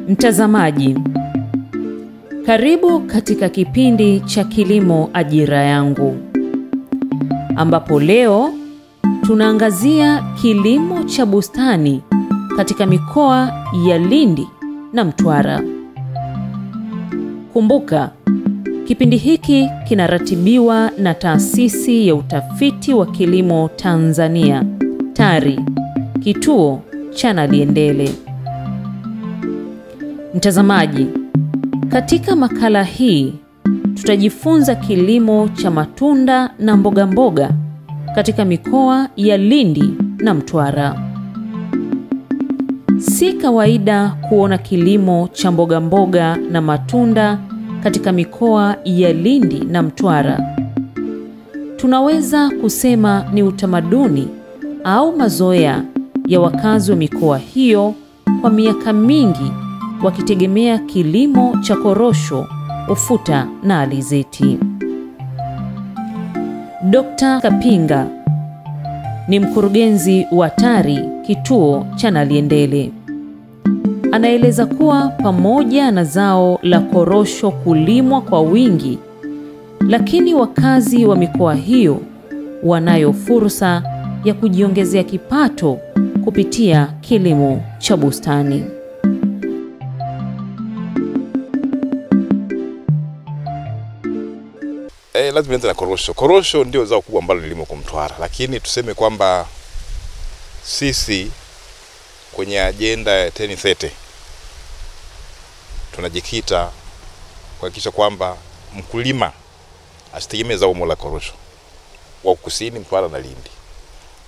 Mtazamaji, karibu katika kipindi cha Kilimo Ajira Yangu, ambapo leo tunaangazia kilimo cha bustani katika mikoa ya Lindi na Mtwara. Kumbuka, kipindi hiki kinaratibiwa na Taasisi ya Utafiti wa Kilimo Tanzania, TARI, kituo cha Naliendele. Mtazamaji, katika makala hii tutajifunza kilimo cha matunda na mboga mboga katika mikoa ya Lindi na Mtwara. Si kawaida kuona kilimo cha mboga mboga na matunda katika mikoa ya Lindi na Mtwara. Tunaweza kusema ni utamaduni au mazoea ya wakazi wa mikoa hiyo kwa miaka mingi, wakitegemea kilimo cha korosho, ufuta na alizeti. Dr. Kapinga ni mkurugenzi wa TARI, kituo cha Naliendele. Anaeleza kuwa pamoja na zao la korosho kulimwa kwa wingi, lakini wakazi wa mikoa hiyo wanayo fursa ya kujiongezea kipato kupitia kilimo cha bustani. Lazima nianze na korosho. Korosho ndio zao kubwa ambalo lilimo kwa Mtwara, lakini tuseme kwamba sisi kwenye ajenda ya 1030 tunajikita kuhakikisha kwamba mkulima asitegemee zao moja la korosho wa kusini Mtwara na Lindi.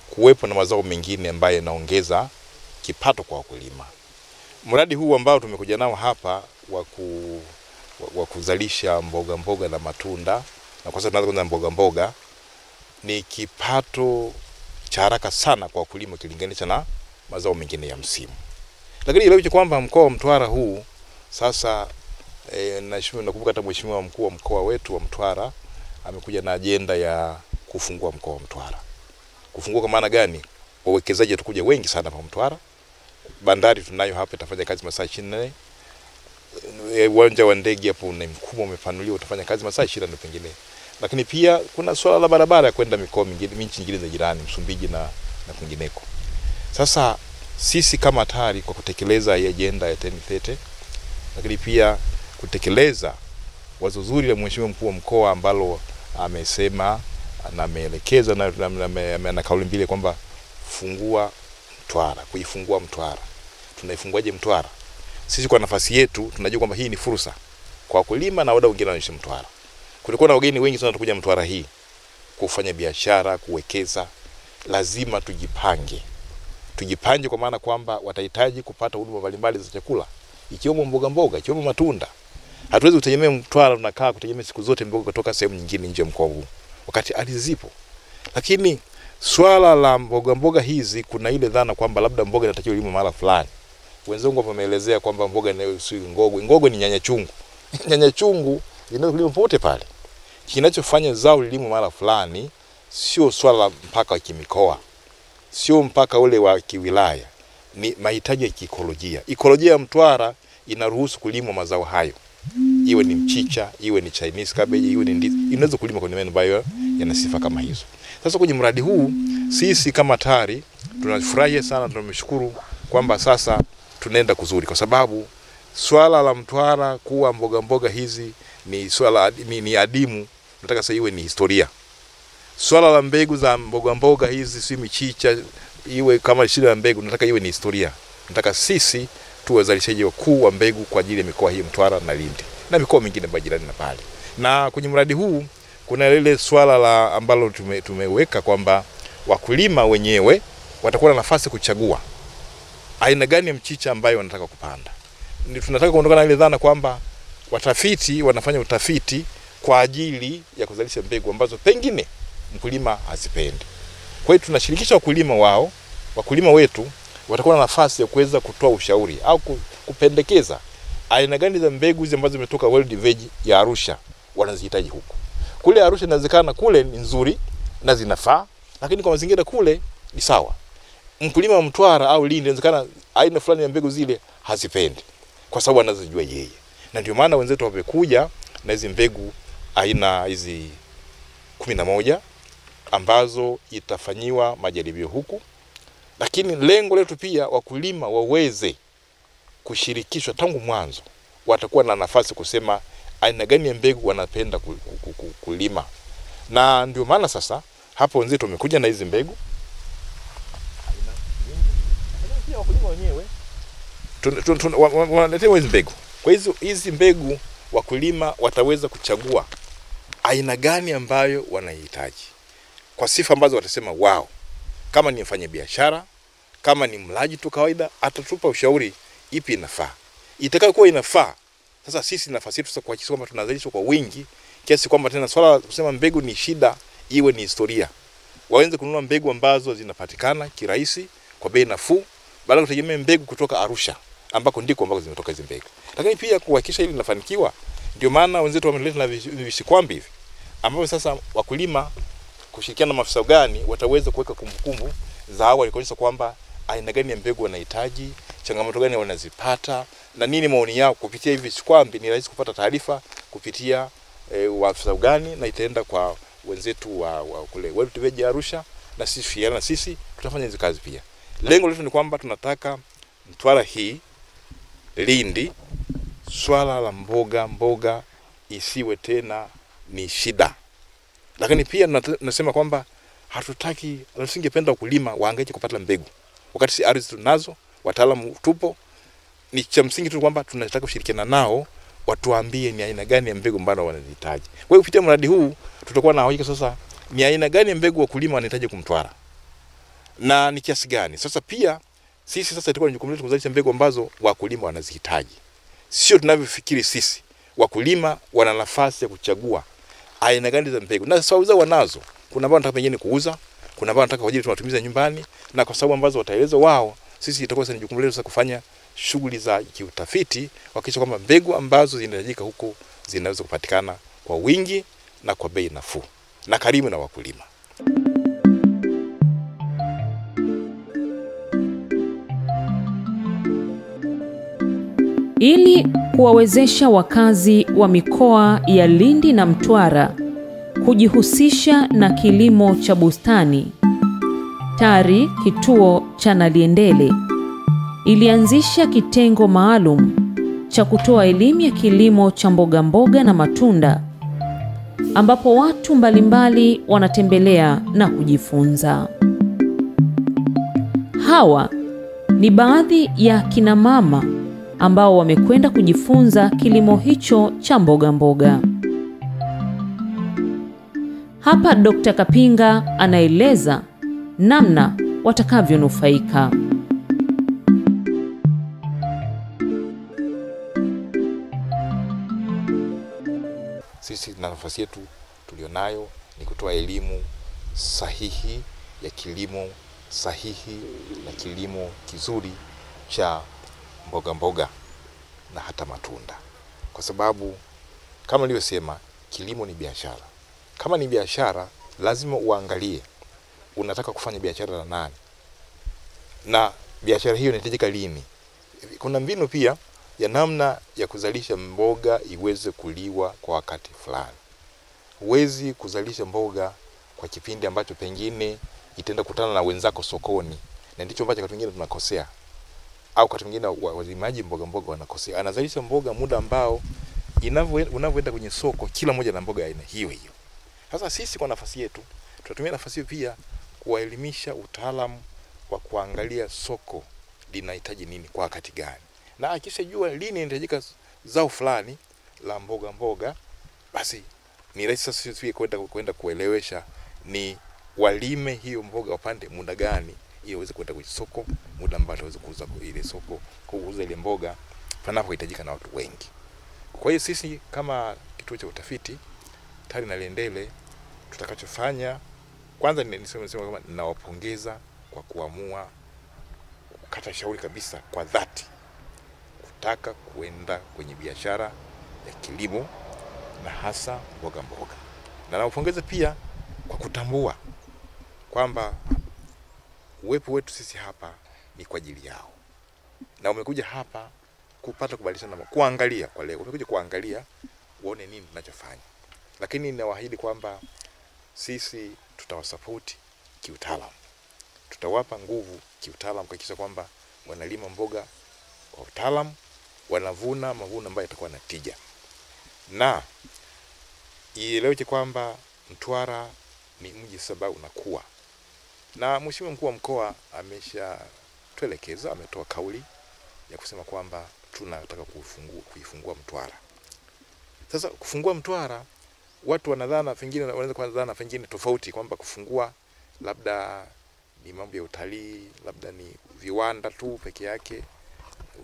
Kuwepo na mazao mengine ambayo yanaongeza kipato kwa wakulima. Mradi huu ambao tumekuja nao hapa wa kuzalisha mboga mboga na matunda, na kwa sababu tunaanza na mboga mboga, ni kipato cha haraka sana kwa wakulima kilinganisha na mazao mengine ya msimu. Lakini ile kwamba mkoa wa Mtwara huu sasa nakumbuka hata mheshimiwa mkuu wa mkoa wetu wa Mtwara amekuja na ajenda ya kufungua mkoa wa Mtwara. Kufungua kwa maana gani? Wawekezaji watakuja wengi sana kwa Mtwara. Bandari tunayo hapa itafanya kazi masaa 24. Uwanja wa ndege hapo ni mkubwa, umepanuliwa, utafanya kazi masaa 20 na pengine. Lakini pia kuna swala la barabara ya kwenda mikoa mingine, nchi nyingine za jirani, Msumbiji na kwingineko. Sasa sisi kama TARI kwa kutekeleza hii ajenda ya 1030, lakini pia kutekeleza wazo zuri la mheshimiwa mkuu wa mkoa ambalo amesema na ameelekeza na kauli mbiu kwamba fungua Mtwara, kuifungua Mtwara. Tunaifunguaje Mtwara? Sisi kwa nafasi yetu tunajua kwamba hii ni fursa kwa wakulima na wadau wengine wanaishi Mtwara. Kulikuwa na wageni wengi sana watakuja Mtwara hii kufanya biashara, kuwekeza. Lazima tujipange kwa maana kwamba watahitaji kupata huduma mbalimbali za chakula, ikiwemo mboga mboga, ikiwemo matunda. Hatuwezi kutegemea Mtwara tunakaa kutegemea siku zote mboga kutoka sehemu nyingine nje ya mkoa huu, wakati ardhi zipo. Lakini swala la mboga mboga hizi, kuna ile dhana kwamba labda mboga inatakiwa ilimo mahali fulani. Wenzangu wameelezea kwamba mboga ni ngogwe. Ngogwe ni nyanya chungu. Nyanya chungu inalimwa popote pale. Kinachofanya zao lilimo mahali fulani sio swala la mpaka wa kimikoa, sio mpaka ule wa kiwilaya, ni mahitaji ya kiikolojia. Ikolojia ya Mtwara inaruhusu kulimwa mazao hayo. Iwe ni mchicha, iwe ni Chinese cabbage, iwe ni ndizi, inaweza kulimwa kwenye maeneo ambayo yana sifa kama hizo. Sasa kwenye mradi huu sisi kama TARI tunafurahia sana, tunamshukuru kwamba sasa tunaenda kuzuri, kwa sababu swala la Mtwara kuwa mboga mboga hizi ni swala ni adimu. Nataka sasa iwe ni historia. Swala la mbegu za mboga mboga hizi, si michicha, iwe kama shida ya mbegu, nataka iwe ni historia. Nataka sisi tuwe wazalishaji wakuu wa mbegu kwa ajili ya mikoa hii Mtwara na Lindi na mikoa mingine mbali jirani na pale. Na kwenye mradi huu kuna lile swala la ambalo tumeweka kwamba wakulima wenyewe watakuwa na nafasi kuchagua aina gani ya mchicha ambayo wanataka kupanda. Tunataka kuondokana na ile dhana kwamba watafiti wanafanya utafiti kwa ajili ya kuzalisha mbegu ambazo pengine mkulima hazipendi. Kwa hiyo tunashirikisha wakulima wetu watakuwa na nafasi ya kuweza kutoa ushauri au kupendekeza aina gani za mbegu hizi ambazo zimetoka World Veg ya Arusha wanazihitaji huko. Kule Arusha inawezekana kule ni nzuri na zinafaa, lakini kwa mazingira kule ni sawa. Mkulima wa Mtwara au Lindi inawezekana aina fulani ya mbegu zile hazipendi. kwa sababu anazojua yeye. Na ndio maana wenzetu wamekuja na hizi mbegu aina hizi 11 ambazo itafanyiwa majaribio huku. Lakini lengo letu pia wakulima waweze kushirikishwa tangu mwanzo. Watakuwa na nafasi kusema aina gani ya mbegu wanapenda kulima. Na ndio maana sasa hapo wenzetu wamekuja na hizi mbegu. Pia wakulima wenyewe wanaletewa hizi mbegu. Kwa hizi mbegu wakulima wataweza kuchagua aina gani ambayo wanahitaji, kwa sifa ambazo watasema wao. Kama ni mfanya biashara, kama ni mlaji tu kawaida, atatupa ushauri ipi inafaa. Itakayokuwa inafaa, sasa sisi nafasi yetu sasa kuhakikisha kwamba tunazalisha kwa wingi kiasi kwamba tena swala kusema mbegu ni shida iwe ni historia. Waanze kununua mbegu ambazo zinapatikana kirahisi kwa bei nafuu, badala kutegemea mbegu kutoka Arusha ambako ndiko ambako zimetoka hizo mbegu. Lakini pia kuhakikisha hili linafanikiwa, ndio maana wenzetu wameleta na vishikwambi hivi ambapo sasa wakulima kushirikiana na maafisa ugani wataweza kuweka kumbukumbu za awali kuonyesha kwamba aina gani ya mbegu wanahitaji, changamoto gani wanazipata na nini maoni yao. Kupitia hivi vishikwambi ni rahisi kupata taarifa kupitia maafisa ugani, na itaenda kwa wenzetu wa kule wetu Veji Arusha, na sisi tutafanya hizo kazi pia. Lengo letu ni kwamba tunataka Mtwara hii, Lindi, swala la mboga isiwe tena ni shida. Lakini pia nasema kwamba hatutaki, tusingependa wakulima wahangaike kupata mbegu wakati si ardhi tunazo, wataalamu tupo. Ni cha msingi tu kwamba tunataka kushirikiana nao watuambie ni aina gani ya mbegu ambazo wanahitaji. Kwa hiyo kupitia mradi huu tutakuwa na hakika sasa ni aina gani ya mbegu wakulima wanahitaji kumtwara na ni kiasi gani. Sasa pia sisi sasa itakuwa ni jukumu letu kuzalisha mbegu ambazo wakulima wanazihitaji. Sio tunavyofikiri sisi. Wakulima wana nafasi ya kuchagua aina gani za mbegu, na sababu zao wanazo. Kuna ambao wanataka pengine kuuza, kuna ambao wanataka kwa ajili tunatumiza nyumbani, na kwa sababu ambazo wataeleza wao, sisi itakuwa ni jukumu letu sasa kufanya shughuli za kiutafiti kuhakikisha kwamba mbegu ambazo zinahitajika huko zinaweza kupatikana kwa wingi na kwa bei nafuu na karibu na wakulima. Ili kuwawezesha wakazi wa mikoa ya Lindi na Mtwara kujihusisha na kilimo cha bustani, TARI kituo cha Naliendele ilianzisha kitengo maalum cha kutoa elimu ya kilimo cha mboga na matunda, ambapo watu mbalimbali wanatembelea na kujifunza. Hawa ni baadhi ya kina mama ambao wamekwenda kujifunza kilimo hicho cha mboga. Hapa Dr. Kapinga anaeleza namna watakavyonufaika. Sisi na nafasi yetu tulionayo ni kutoa elimu sahihi ya kilimo sahihi na kilimo kizuri cha mboga na hata matunda. Kwa sababu kama nilivyosema, kilimo ni biashara. Kama ni biashara, lazima uangalie unataka kufanya biashara na nani, na biashara hiyo inahitajika lini. Kuna mbinu pia ya namna ya kuzalisha mboga iweze kuliwa kwa wakati fulani. Huwezi kuzalisha mboga kwa kipindi ambacho pengine itaenda kutana na wenzako sokoni, na ndicho ambacho wakati mwingine tunakosea. Au wakati mwingine walimaji mboga wanakosea. Anazalisha mboga muda ambao unavyoenda kwenye soko kila moja na mboga aina hiyo. Sasa sisi kwa nafasi yetu tunatumia nafasi hiyo pia kuwaelimisha utaalamu wa kuangalia soko linahitaji nini kwa wakati gani. Na akishajua lini inahitajika zao fulani la mboga, basi ni rahisi sasa sisi kwenda kuelewesha ni walime hiyo mboga wapande muda gani ili waweze kwenda kwenye soko muda ambao waweze kuuza ile soko, kuuza ile mboga panapohitajika na watu wengi. Kwa hiyo sisi kama kituo cha utafiti TARI Naliendele tutakachofanya kwanza niseme kama ninawapongeza kwa kuamua kukata shauri kabisa kwa dhati kutaka kuenda kwenye biashara ya kilimo na hasa mboga. Na nawapongeza pia kwa kutambua kwamba uwepo wetu sisi hapa ni kwa ajili yao. Na umekuja hapa kupata kubadilishana, kuangalia kwa leo. Tumekuja kuangalia uone nini tunachofanya. Lakini ninawaahidi kwamba sisi tutawasupport kiutaalamu. Tutawapa nguvu kiutaalamu kuhakikisha kwamba wanalima mboga kwa utaalamu, wanavuna mavuno ambayo yatakuwa na tija. Na ieleweke kwamba Mtwara ni mji sasa unakuwa. Na Mheshimiwa Mkuu wa Mkoa ameshatuelekeza, ametoa kauli ya kusema kwamba tunataka kuifungua Mtwara. Sasa kufungua Mtwara, watu wanadhana pengine, wanaweza kudhana pengine tofauti kwamba kufungua labda ni mambo ya utalii, labda ni viwanda tu peke yake,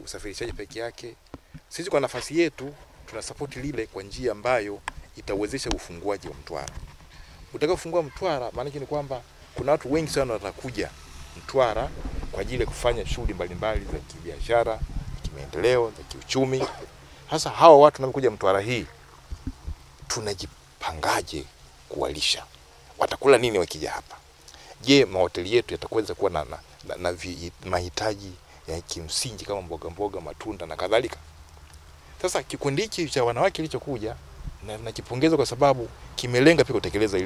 usafirishaji peke yake. Sisi kwa nafasi yetu tunasupport lile kwa njia ambayo itawezesha ufunguaji wa Mtwara. Utakapofungua Mtwara maana yake ni kwamba kuna watu wengi sana watakuja Mtwara kwa ajili ya kufanya shughuli mbalimbali za kibiashara, kimaendeleo, za kiuchumi. Hasa hawa watu wanapokuja Mtwara hii, tunajipangaje kuwalisha? Watakula nini wakija hapa? Je, mahoteli yetu yatakweza kuwa na mahitaji ya kimsingi kama mboga, matunda na kadhalika? Sasa kikundi hiki cha wanawake kilichokuja na nakipongeza kwa sababu kimelenga pia kutekeleza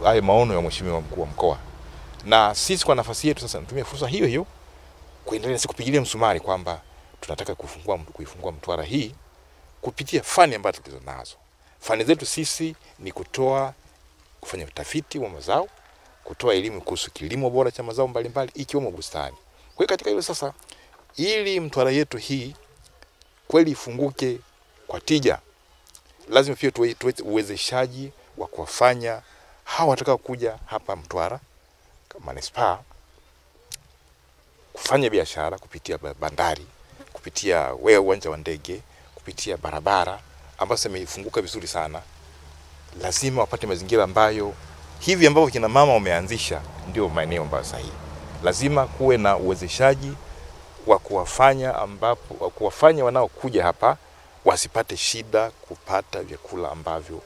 haya maono ya Mheshimiwa Mkuu wa Mkoa. Na sisi kwa nafasi yetu sasa tunatumia fursa hiyo hiyo kuendelea kupigilia msumari kwamba tunataka kuifungua Mtwara hii kupitia fani ambazo tulizo nazo. Fani zetu sisi ni kufanya utafiti wa mazao, kutoa elimu kuhusu kilimo bora cha mazao mbalimbali ikiwemo bustani. Kwa hiyo katika hilo sasa, ili Mtwara yetu hii kweli ifunguke kwa tija, lazima pia tuwe uwezeshaji wa kuwafanya hawa watakao kuja hapa Mtwara kama manispaa kufanya biashara kupitia bandari, kupitia uwanja wa ndege, kupitia barabara ambazo zimefunguka vizuri sana. Lazima wapate mazingira ambayo hivi ambavyo kina mama wameanzisha ndio maeneo ambayo sahihi. Lazima kuwe na uwezeshaji wa kuwafanya wanaokuja hapa wasipate shida kupata vyakula ambavyo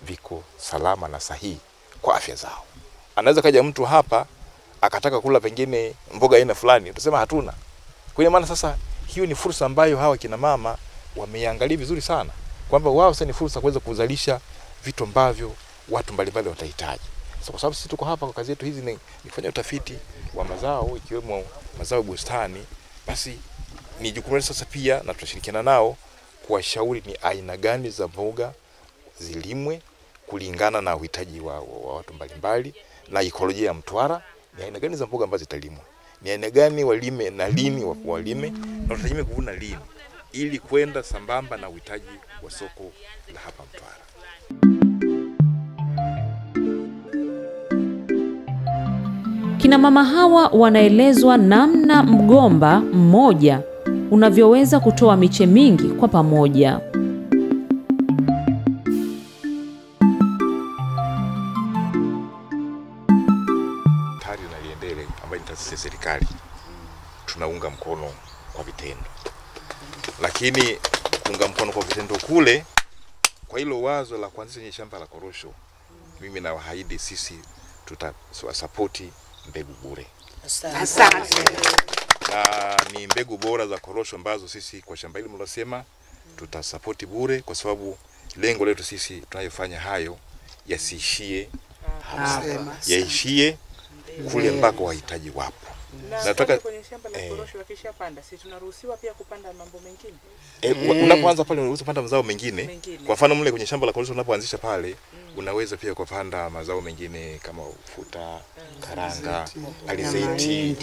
viko salama na sahihi kwa afya zao. Anaweza kaja mtu hapa akataka kula pengine mboga aina fulani, tutasema hatuna. Kwa maana sasa hiyo ni fursa ambayo hawa kina mama wameangalia vizuri sana kwamba wao sasa ni fursa kuweza kuzalisha vitu ambavyo watu mbalimbali watahitaji. So, kwa sababu sisi tuko hapa kwa kazi yetu hizi ni kufanya utafiti wa mazao ikiwemo mazao bustani, basi ni jukumu sasa pia na tutashirikiana nao kuwashauri ni aina gani za mboga zilimwe kulingana na uhitaji wa watu mbalimbali na ekolojia ya Mtwara. Ni aina gani za mboga ambazo zitalimwa, ni aina gani walime na lini walime, na tutajime kuvuna lini ili kwenda sambamba na uhitaji wa soko la hapa Mtwara. Kina mama hawa wanaelezwa namna mgomba mmoja unavyoweza kutoa miche mingi kwa pamoja. TARI na Liendele ambayo ni taasisi ya serikali tunaunga mkono kwa vitendo. Lakini kuunga mkono kwa vitendo kule, kwa hilo wazo la kuanzisha shamba la korosho, mimi na waahidi sisi tutasupport mbegu bure. Asante. Na ni mbegu bora za korosho ambazo sisi kwa shamba hili mlosema tutasupport bure, kwa sababu lengo letu sisi tunayofanya hayo yasiishie yaishie kule ambako wahitaji wapo. Nataka kwenye shamba la korosho wakishapanda, si tunaruhusiwa pia kupanda mambo mengine? Unapoanza pale unaweza kupanda mazao mengine. Kwa mfano mle kwenye shamba la korosho unapoanzisha pale, unaweza pia kupanda mazao mengine kama ufuta, karanga, alizeti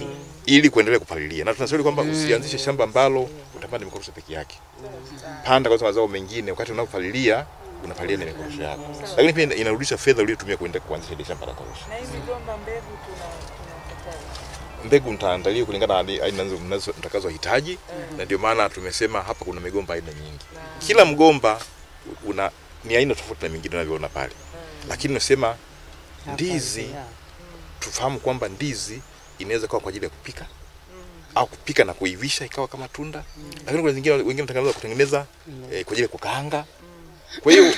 ili kuendelea kupalilia. Na tunashauri kwamba usianzishe shamba ambalo utapanda mikorosho peke yake. Panda kwa mazao mengine, wakati unapalilia unapalilia na mikorosho yako. Lakini pia inarudisha fedha uliyotumia kwenda kuanzisha ile shamba la korosho. Na hizi migomba mbegu mbegu mtaandalia kulingana na aina mtakazohitaji, na ndio maana tumesema hapa kuna migomba aina nyingi. Kila mgomba ni aina tofauti na mingine tunavyoona pale. Lakini nasema ndizi, tufahamu kwamba ndizi inaweza kuwa kwa ajili ya kupika au kupika na kuivisha ikawa kama tunda. Lakini kuna zingine wengine wanatangaza kutengeneza kwa ajili ya kukaanga. Kwa hiyo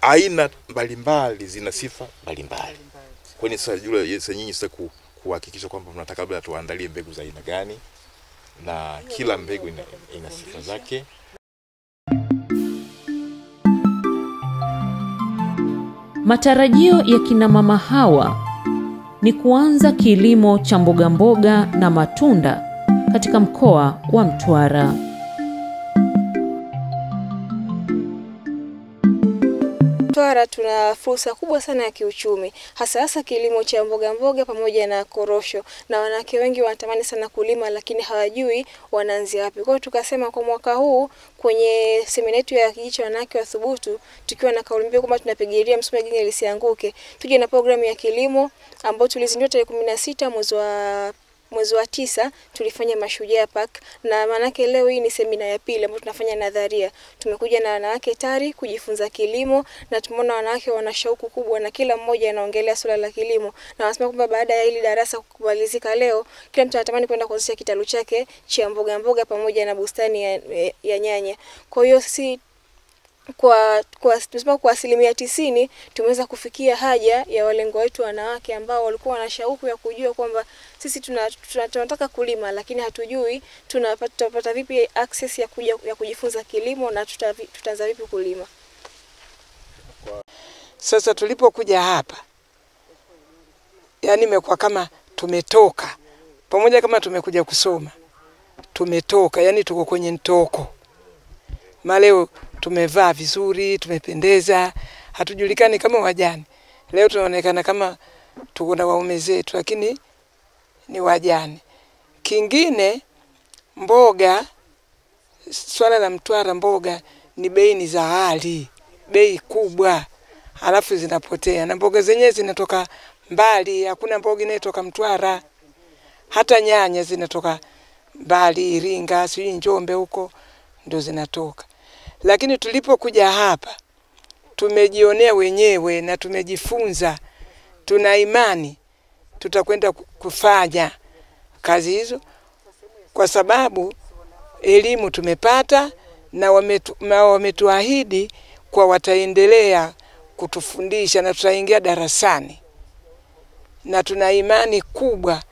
aina mbalimbali zina sifa mbalimbali. Kwa nini sasa yule nyinyi sasa kuhakikisha kwamba tunataka labda tuandalie mbegu za aina gani, na kila mbegu ina sifa zake. Matarajio ya kina mama hawa ni kuanza kilimo cha mboga mboga na matunda katika mkoa wa Mtwara. Mtwara tuna fursa kubwa sana ya kiuchumi, hasa kilimo cha mboga mboga pamoja na korosho, na wanawake wengi wanatamani sana kulima lakini hawajui wanaanzia wapi. Kwa hiyo tukasema kwa mwaka huu kwenye semina yetu ya kijiji cha wanawake wa thubutu, tukiwa na kauli mbiu kwamba tunapigilia msumari genge lisianguke, tuje na programu ya kilimo ambayo tulizindua tarehe 16 mwezi wa 9 tulifanya Mashujaa Park, na manake leo hii ni semina ya pili ambayo tunafanya nadharia. Tumekuja na wanawake tayari kujifunza kilimo, na tumeona wanawake wana shauku kubwa na kila mmoja anaongelea swala la kilimo, na wanasema kwamba baada ya hili darasa kumalizika leo, kila mtu anatamani kwenda kuanzisha kitalu chake cha mboga mboga pamoja na bustani ya nyanya. Kwa hiyo sisi kwa 90% tumeweza kufikia haja ya walengo wetu wanawake ambao walikuwa na shauku ya kujua kwamba sisi tunataka kulima lakini hatujui tutapata vipi access ya kujifunza kilimo na tutaanza vipi kulima. Sasa tulipokuja hapa, yani imekuwa kama tumetoka pamoja, kama tumekuja kusoma tumetoka, yani tuko kwenye ntoko. Maleo tumevaa vizuri, tumependeza, hatujulikani kama wajane. Leo tunaonekana kama tuko na waume zetu lakini ni wajane. Kingine, mboga, swala la Mtwara, mboga ni bei ni za hali, bei kubwa, halafu zinapotea, na mboga zenyewe zinatoka mbali, hakuna mboga inatoka Mtwara. Hata nyanya zinatoka mbali, Iringa, sijui Njombe huko ndio zinatoka. Lakini tulipokuja hapa tumejionea wenyewe na tumejifunza, tuna imani tutakwenda kufanya kazi hizo, kwa sababu elimu tumepata na wametuahidi kwa wataendelea kutufundisha na tutaingia darasani, na tuna imani kubwa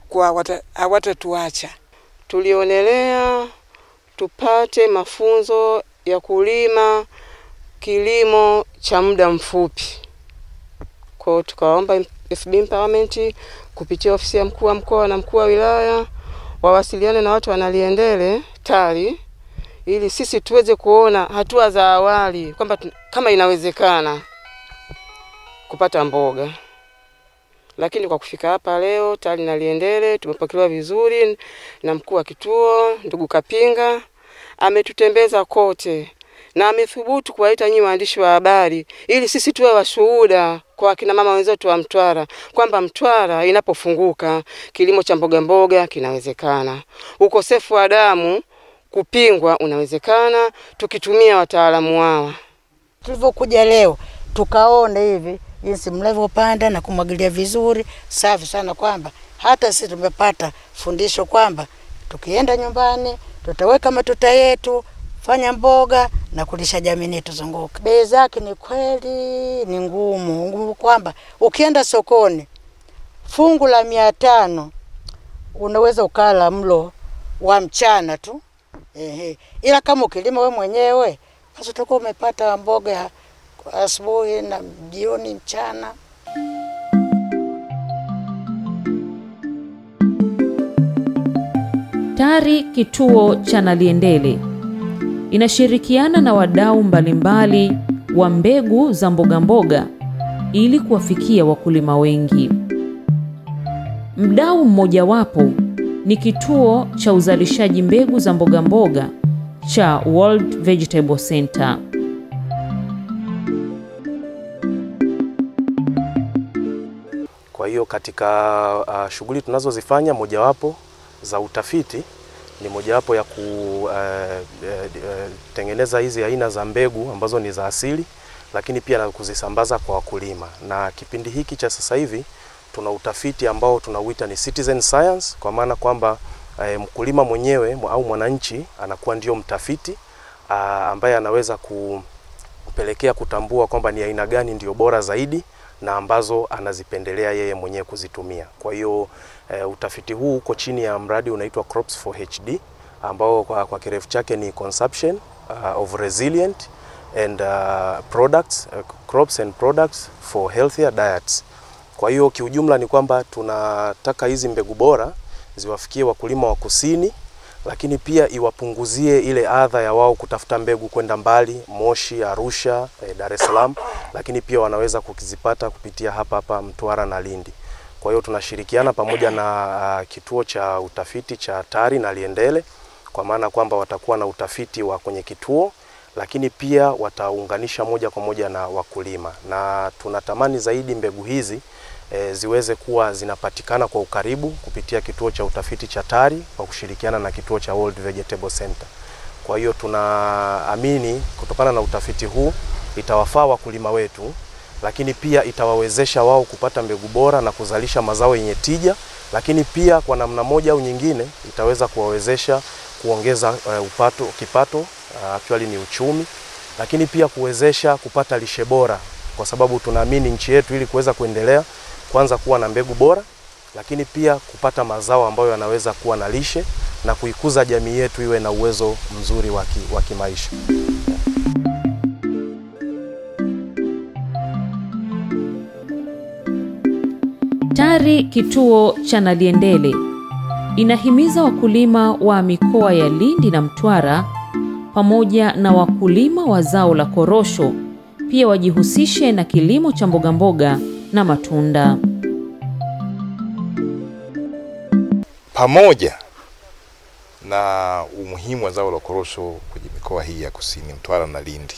kwa hawatatuacha. Tulionelea tupate mafunzo ya kulima kilimo cha muda mfupi. Kwa tukaomba FB Empowerment kupitia ofisi ya mkuu wa mkoa na mkuu wa wilaya wawasiliane na watu wanaliendele tayari, ili sisi tuweze kuona hatua za awali kwamba kama inawezekana kupata mboga. Lakini kwa kufika hapa leo tayari naliendele tumepokelewa vizuri na mkuu wa kituo ndugu Kapinga, ametutembeza kote na amethubutu kuwaita nyinyi waandishi wa habari ili sisi tuwe washuhuda kwa kina mama wenzetu wa Mtwara kwamba Mtwara inapofunguka kilimo cha mboga mboga kinawezekana. Ukosefu wa damu kupingwa unawezekana tukitumia wataalamu wao. Tulivyokuja leo tukaona hivi jinsi mlivyopanda na kumwagilia vizuri, safi sana, kwamba hata sisi tumepata fundisho kwamba tukienda nyumbani tutaweka matuta yetu, fanya mboga na kulisha jamii yetu zunguka. Bei zake ni kweli ni ngumu kwamba ukienda sokoni fungu la 500 unaweza ukala mlo wa mchana tu. Ila kama ukilima wewe mwenyewe basi utakuwa umepata mboga asubuhi na jioni, mchana. TARI kituo cha Naliendele inashirikiana na wadau mbalimbali wa mbegu za mboga mboga ili kuwafikia wakulima wengi. Mdau mmojawapo ni kituo cha uzalishaji mbegu za mboga mboga cha World Vegetable Center. Kwa hiyo katika shughuli tunazozifanya, mojawapo za utafiti ni mojawapo ya kutengeneza hizi aina za mbegu ambazo ni za asili, lakini pia na kuzisambaza kwa wakulima. Na kipindi hiki cha sasa hivi tuna utafiti ambao tunauita ni citizen science, kwa maana kwamba mkulima mwenyewe au mwananchi anakuwa ndio mtafiti ambaye anaweza kupelekea kutambua kwamba ni aina gani ndio bora zaidi na ambazo anazipendelea yeye mwenyewe kuzitumia. Kwa hiyo utafiti huu uko chini ya mradi unaitwa Crops for HD, ambao kwa kirefu chake ni Consumption of Resilient and Crops and Products for Healthier Diets. Kwa hiyo kiujumla ni kwamba tunataka hizi mbegu bora ziwafikie wakulima wa kusini, lakini pia iwapunguzie ile adha ya wao kutafuta mbegu kwenda mbali, Moshi, Arusha, Dar es Salaam, lakini pia wanaweza kukizipata kupitia hapa Mtwara na Lindi. Kwa hiyo tunashirikiana pamoja na kituo cha utafiti cha TARI na Liendele, kwa maana kwamba watakuwa na utafiti wa kwenye kituo, lakini pia wataunganisha moja kwa moja na wakulima, na tunatamani zaidi mbegu hizi ziweze kuwa zinapatikana kwa ukaribu kupitia kituo cha utafiti cha TARI kwa kushirikiana na kituo cha World Vegetable Center. Kwa hiyo tunaamini kutokana na utafiti huu itawafaa wakulima wetu, lakini pia itawawezesha wao kupata mbegu bora na kuzalisha mazao yenye tija, lakini pia kwa namna moja au nyingine itaweza kuwawezesha kuongeza kipato, actually ni uchumi, lakini pia kuwezesha kupata lishe bora, kwa sababu tunaamini nchi yetu ili kuweza kuendelea kwanza kuwa na mbegu bora, lakini pia kupata mazao ambayo yanaweza kuwa na lishe na kuikuza jamii yetu iwe na uwezo mzuri wa kimaisha. TARI kituo cha Naliendele inahimiza wakulima wa mikoa ya Lindi na Mtwara pamoja na wakulima wa zao la korosho pia wajihusishe na kilimo cha mboga mboga na matunda. Pamoja na umuhimu wa zao la korosho kwenye mikoa hii ya kusini, Mtwara na Lindi,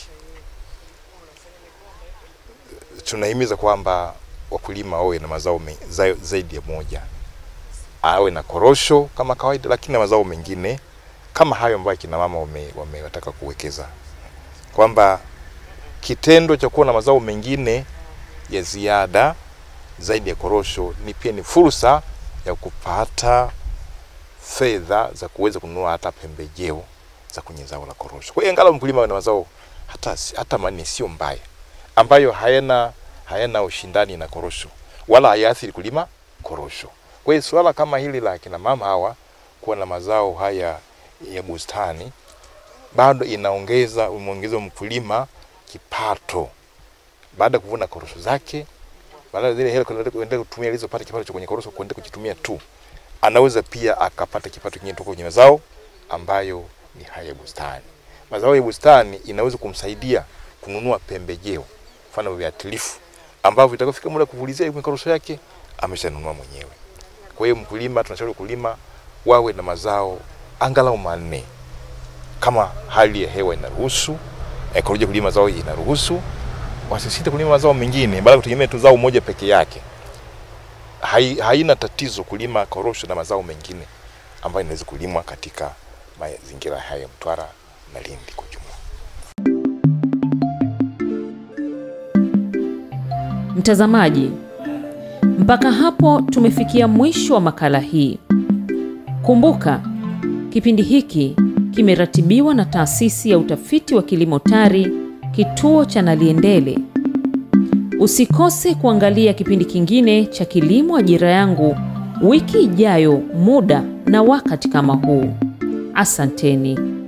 tunahimiza kwamba wakulima wawe na mazao zaidi ya moja. Awe na korosho kama kawaida, lakini na mazao mengine kama hayo ambayo kina mama wametaka kuwekeza. Kwamba kitendo cha kuwa na mazao mengine ya ziada zaidi ya korosho ni fursa ya kupata fedha za kuweza kununua hata pembejeo za kwenye zao la korosho. Kwa hiyo angalau mkulima ana mazao hata manne sio mbaya, ambayo hayana ushindani na korosho wala hayaathiri kulima korosho. Kwa hiyo swala kama hili la kina mama hawa kuwa na mazao haya ya bustani bado inaongeza mkulima kipato. Baada ya kuvuna korosho zake, baada ya zile hela kuendelea kutumia alizopata kipato cha kwenye korosho kuendelea kujitumia tu, anaweza pia akapata kipato kingine kutoka kwenye mazao ambayo ni haya bustani. Mazao ya bustani inaweza kumsaidia kununua pembejeo, mfano viuatilifu ambavyo vitakofika muda kuvulizia kwenye korosho yake ameshanunua mwenyewe. Kwa hiyo mkulima, tunashauri kulima wawe na mazao angalau manne kama hali ya hewa inaruhusu. Kurudia kulima mazao inaruhusu, wasisite kulima mazao mengine baada kutegemea tu zao moja peke yake. Haina tatizo kulima korosho na mazao mengine ambayo inaweza kulimwa katika mazingira haya Mtwara na Lindi kwa jumla. Mtazamaji, mpaka hapo tumefikia mwisho wa makala hii. Kumbuka, kipindi hiki kimeratibiwa na Taasisi ya Utafiti wa Kilimo TARI, kituo cha Naliendele. Usikose kuangalia kipindi kingine cha Kilimo Ajira Yangu wiki ijayo, muda na wakati kama huu. Asanteni.